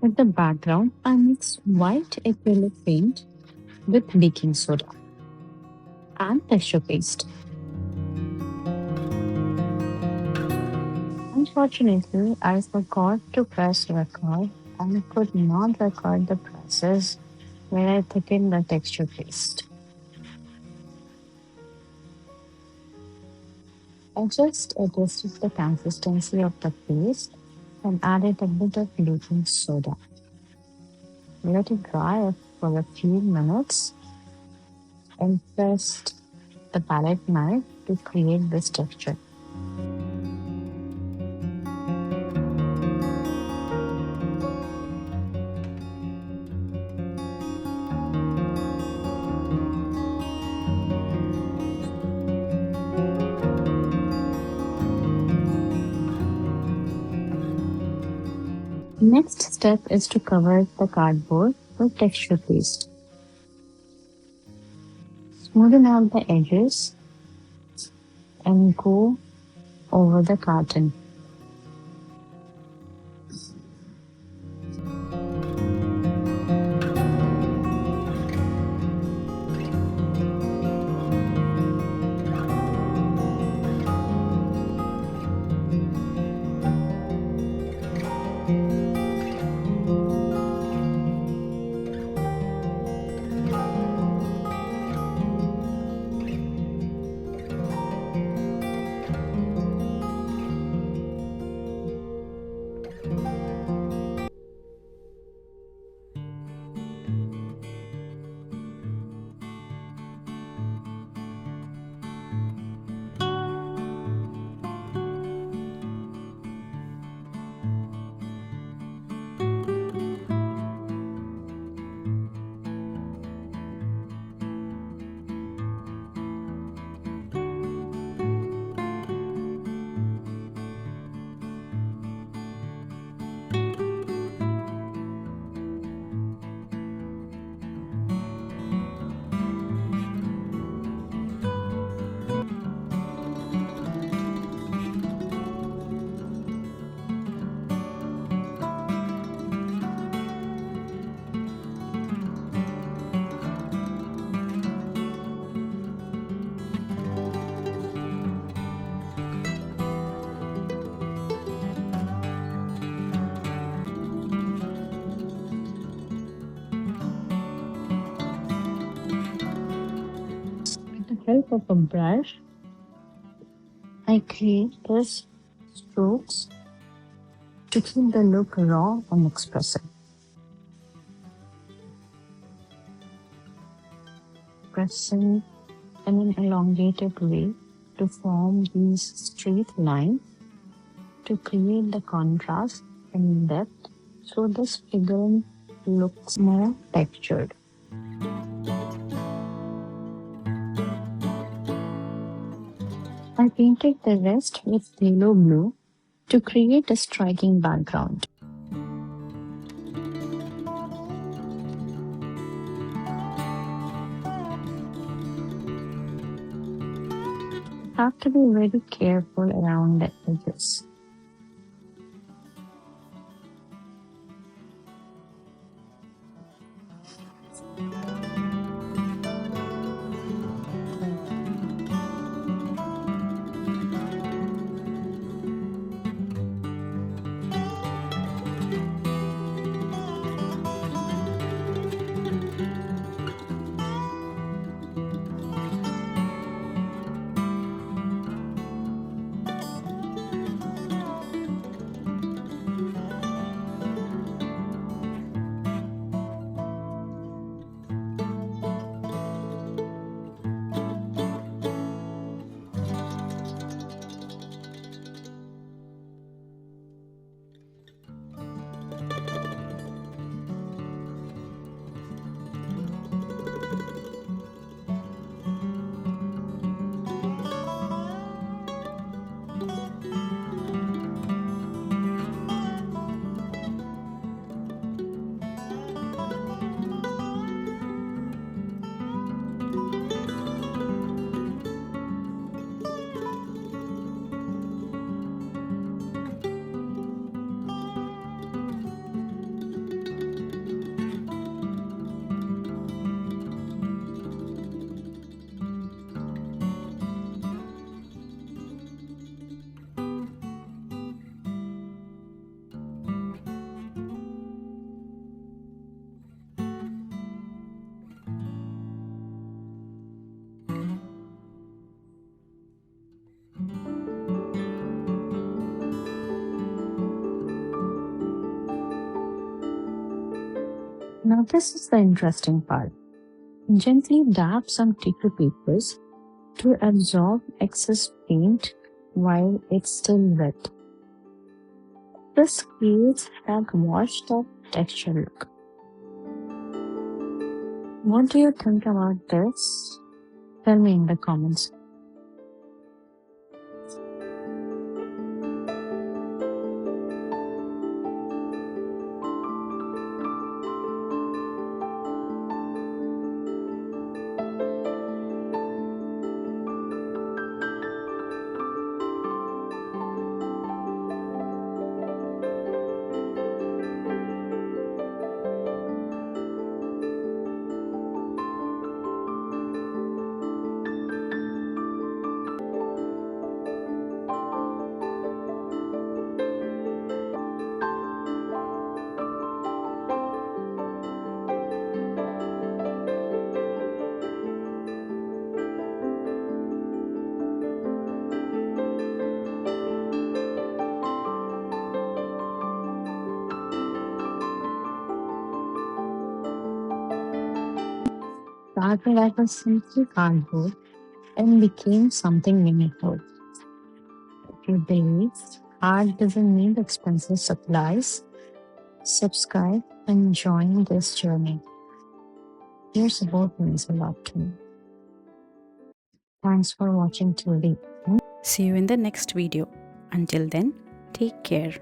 For the background, I mix white acrylic paint with baking soda and texture paste. Unfortunately, I forgot to press record and could not record the process where I thickened the texture paste. I just adjusted the consistency of the paste and added a bit of baking soda. Let it dry for a few minutes and pressed the palette knife to create this texture. Next step is to cover the cardboard with texture paste. Smoothen out the edges and go over the carton. With the help of a brush, I create these strokes to keep the look raw and expressive. Pressing in an elongated way to form these straight lines to create the contrast and depth so this figurine looks more textured. I painted the rest with yellow blue to create a striking background. You have to be very careful around the edges. Now, this is the interesting part. Gently dab some tissue papers to absorb excess paint while it's still wet. This creates that washed up texture look. What do you think about this? Tell me in the comments. Started as a simple cardboard and became something meaningful. If you believe art doesn't need expensive supplies, subscribe and join this journey. Your support means a lot to me. Thanks for watching till the end. See you in the next video. Until then, take care.